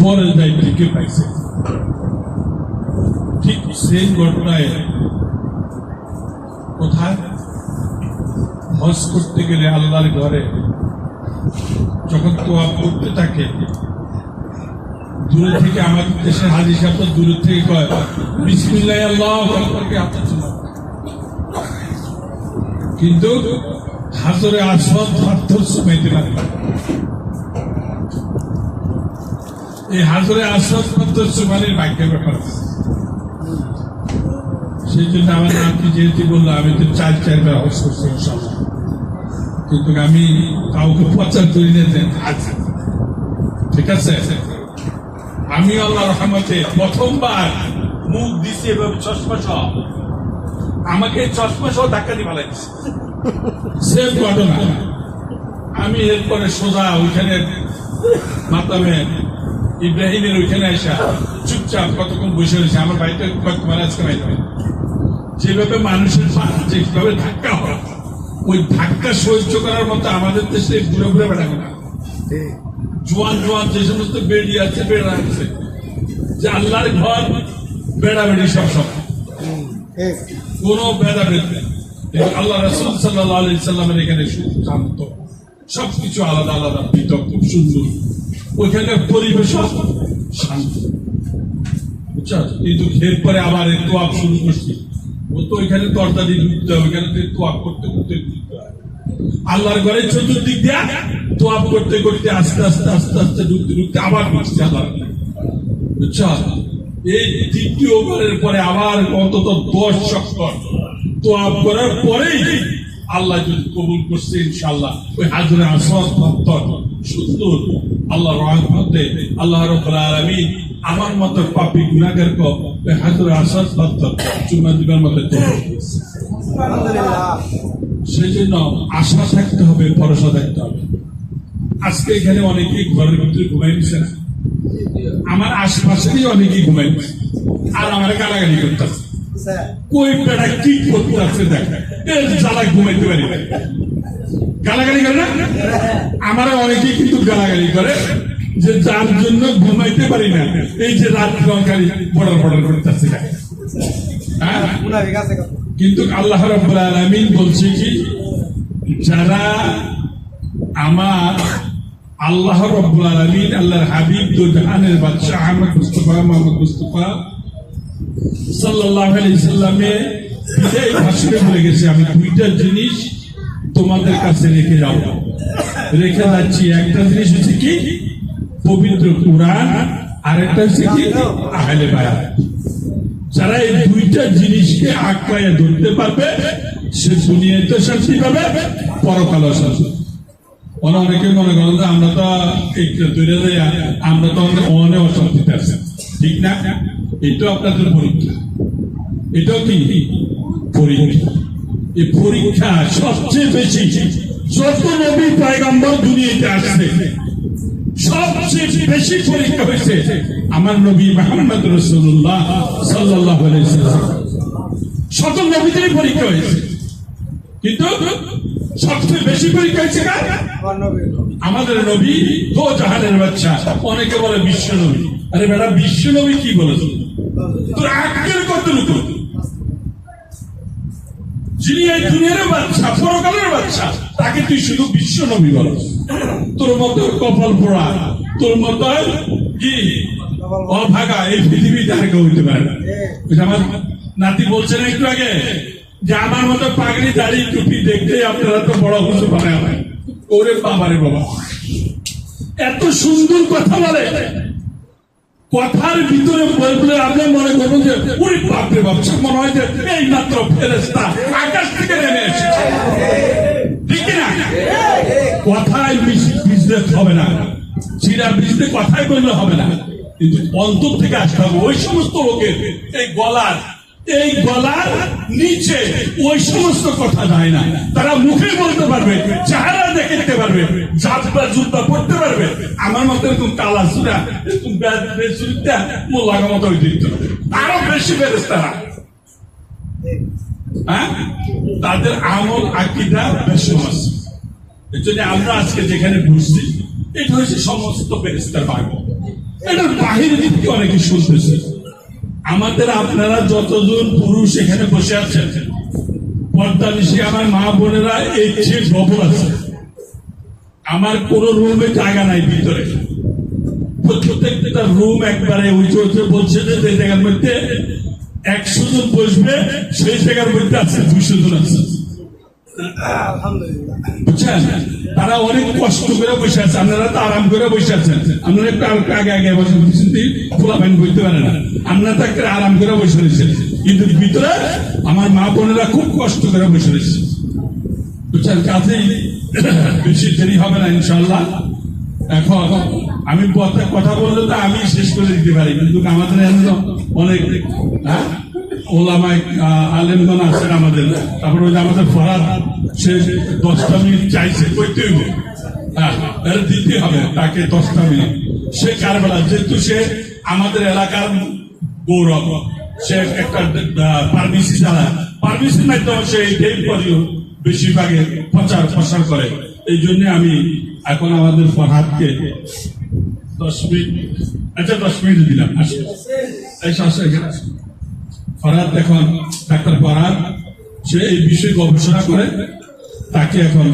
পরে যাই ঠিকই পাইছে। ঠিক সেই ঘটনায় কোথায় হজ করতে গেলে আল্লাহর ঘরে যখন তোয়াফ করতে থাকে, দূরে থেকে আমাদের দেশের হাজী সাহেব তো দূরে থেকে কয় বিসমিল্লাহ আল্লাহু আকবার আপনার জন্য, কিন্তু হাজরে আসওয়াদ পাথর সমাইতে পারে। এই হাজরে আসওয়াদ পাথর সমানের ভাগ্যের ব্যাপার। সেই জন্য আমার নামটি যেহেতু বললো, আমি তো চারবার হজ করছি ইনশাআল্লাহ, কিন্তু আমি কাউকে প্রচার করি না যে আছে, ঠিক আছে। আমি আল্লাহ রহমতে প্রথমবার মুখ দিছি এভাবে চশমা সহ, আমাকে চশমা সহ ধাক্কা দিয়ে ফেলাই দিচ্ছে, সেম ঘটনা। আমি এরপরে সোজা ওইখানে মাতামে ইব্রাহিমের ওইখানে আসা চুপচাপ কতক্ষণ বসে রয়েছে। আমার বাড়িতে মারাজ করাই যাবে, যেভাবে মানুষের যেভাবে ধাক্কা হয়, ওই ধাক্কা সহ্য করার মতো আমাদের দেশে ঘুরে ঘুরে বেড়াবে না। জোয়ান জোয়ান যে সমস্ত বেড়ি আছে, বেড়া আছে, যে আল্লাহর ঘর বেড়াবেড়ি সব সব কোন ভেদাভেদ। আল্লাহ রাসূল সাল্লাল্লাহু আলাইহি সাল্লামের এখানে শান্ত, সবকিছু আলাদা আলাদা, পৃথক, খুব সুন্দর। ওইখানে পরিবেশ শান্ত, বুঝছো। কিন্তু এরপরে আবার তোয়াফ শুরু করছি, ও তো ওইখানে দরজা দিয়ে ঢুকতে হয়, ওইখানে তোয়াফ করতে করতে ঢুকতে হয়। আল্লাহর ঘরে চতুর্দিক দিয়ে তোয়াফ করতে করতে আস্তে আস্তে আস্তে আস্তে ঢুকতে ঢুকতে আবার ঢুকছে আল্লাহ, বুঝছো। এই তৃতীয় ঘরের পরে আবার অন্তত 10 চক্কর তোয়াফ করার পরেই আল্লাহ যদি কবুল করছে ইনশাআল্লাহ, ওই হাজরে আসওয়াদ পাথর সুন্দর আল্লাহর রহমতে আল্লাহ রাব্বুল আলামিন আমার মতো পাপী গুনাহগারকে ওই হাজরে আসওয়াদ পাথর চুমা দিবার মতো তৌফিক দিয়েছে। সেই জন্য আশা থাকতে হবে, ভরসা থাকতে হবে। আজকে এখানে অনেকেই ঘরের ভিতরে ঘুমাই দিচ্ছে না, আমার আশপাশেরই অনেকেই ঘুমাই দিচ্ছে, আর আমার গালাগালি করতেছে, কই পেটা কি করতে আছে দেখ, এর জ্বালায় ঘুমাইতে পারি না। গালাগালি করে না, আমার অনেকেই কিন্তু গালাগালি করে যে যার জন্য ঘুমাইতে পারি না, এই যে রাত গালি বর্ডার বর্ডার করতেছে। কিন্তু আল্লাহ রাব্বুল আলামিন বলছে কি, যারা আমার আল্লাহ রাব্বুল আলামিন আল্লাহর হাবিব দু জাহানের বাদশা আহমদ মুস্তাফা মোহাম্মদ মুস্তাফা সাল্লাল্লাহু আলাইহি সাল্লামে বিদায় ভাষণে বলে গেছে, আমি দুইটা জিনিস তোমাদের কাছে রেখে যাচ্ছি। একটা জিনিস হচ্ছে কি পবিত্র কুরআন, আর একটা হচ্ছে কি আহলে বায়াত। যারা এই দুইটা জিনিসকে আঁকড়ায় ধরতে পারবে, সে দুনিয়াতে শান্তি পাবে, পরকালেও শান্তি। অনেকে মনে করেন যে আমরা তো তৈরি যাই, আমরা তো অনেক অশান্তিতে আছি, ঠিক না? এটাও আপনাদের পরীক্ষা, এটাও কি পরীক্ষা। এই পরীক্ষা সবচেয়ে বেশি, যত নবী পয়গম্বর দুনিয়াতে আসছে সবচেয়ে বেশি পরীক্ষা হয়েছে আমার নবী মুহাম্মদ রাসূলুল্লাহ সাল্লাল্লাহু আলাইহি ওয়াসাল্লাম। শত নবীদেরই পরীক্ষা হয়েছে, কিন্তু সবচেয়ে বেশি পরীক্ষা হয়েছে কার? আমাদের নবী দো জাহানের বাদশা। অনেকে বলে বিশ্ব নবী। আরে বেটা, বিশ্ব নবী কি বলেছে? তোর আক্কেল কতটুকু? যিনি এই দুনিয়ার বাদশা, পরকালের বাদশা, তাকে তুই শুধু বিশ্ব নবী বলস? তোর মতো কপাল পোড়া, তোর মতো কি অভাগা এই পৃথিবীতে আর কেউ হইতে পারে না। আমার নাতি বলছে না একটু আগে যে আমার মতো পাগড়ি দাড়ি টুপি দেখতে আপনারা তো বড় কিছু বানায় হয়। ওরে বাবারে বাবা, এত সুন্দর কথা বলে, কথার ভিতরে বলে আপনি মনে করবেন যে ওরে বাপরে বাপ, মনে হয় যে এই মাত্র ফেরেশতা আকাশ থেকে নেমে এসেছে, ঠিক না? কথায় বিজনেস হবে না, চিরা বিজনেস কথাই বললে হবে না, কিন্তু অন্তর থেকে আসতে হবে। ওই সমস্ত লোকের এই গলার নিচে ওই সমস্ত কথা যায় না। তারা মুখে বলতে পারবে, চেহারা দেখতে পারবে, জাতবা জুব্বা পড়তে পারবে, আমার মতো এরকম কালা সুরা এরকম বেসুরিটা মোল্লার মতো দিত, আরো বেশি ফেরেশতারা। হ্যাঁ, তাদের আমল আকীদা বেশি আছে। এর জন্য আমরা আজকে যেখানে বসছি, এটা হচ্ছে সমস্ত ফেরেশতার ভাগ্য। এটার বাহিরে থেকে অনেকে শুনতেছে। আমাদের আপনারা যতজন পুরুষ এখানে বসে আছেন, পর্দা নিশে আমার মা বোনেরা এই চেয়ে খবর আছে। আমার কোন রুমে জায়গা নাই ভিতরে, প্রত্যেকটা রুম একবারে উঁচু উঁচু বলছে যে জায়গার মধ্যে 100 জন বসবে, সেই জায়গার মধ্যে আছে 200 জন আছে। বুঝছেন, তারা অনেক কষ্ট করে বসে আছে, আপনারা তো আরাম করে বসে আছেন। আপনারা একটু আগে আগে বসে খোলা পানি বইতে পারে না, আপনারা তো একটা আরাম করে বসে রয়েছেন, কিন্তু ভিতরে আমার মা বোনেরা খুব কষ্ট করে বসে রয়েছে। বুঝছেন, কাজেই বেশি দেরি হবে না ইনশাল্লাহ। এখন আমি কথা বললে তো আমি শেষ করে দিতে পারি, কিন্তু আমাদের অনেক ওলামায় আলেমগণ আছেন আমাদের। তারপরে ওই যে আমাদের ফরাদ, সে 10টা মিনিট চাইছে, করতে হইব, দিতে হবে তাকে 10টা মিনিট। সে কারবেলা, যেহেতু সে আমাদের এলাকার গৌরব, সে একটা পারমিশি চালায়, পারমিশির মাধ্যমে সে এই বেশিরভাগে প্রচার করে। এই জন্য আমি এখন আমাদের ফরহাদকে 10 মিনিট, আচ্ছা 10 মিনিট দিলাম। ফরহাদ এখন, ডাক্তার ফরহাদ, সে এই বিষয়ে গবেষণা করে, তাকে এখন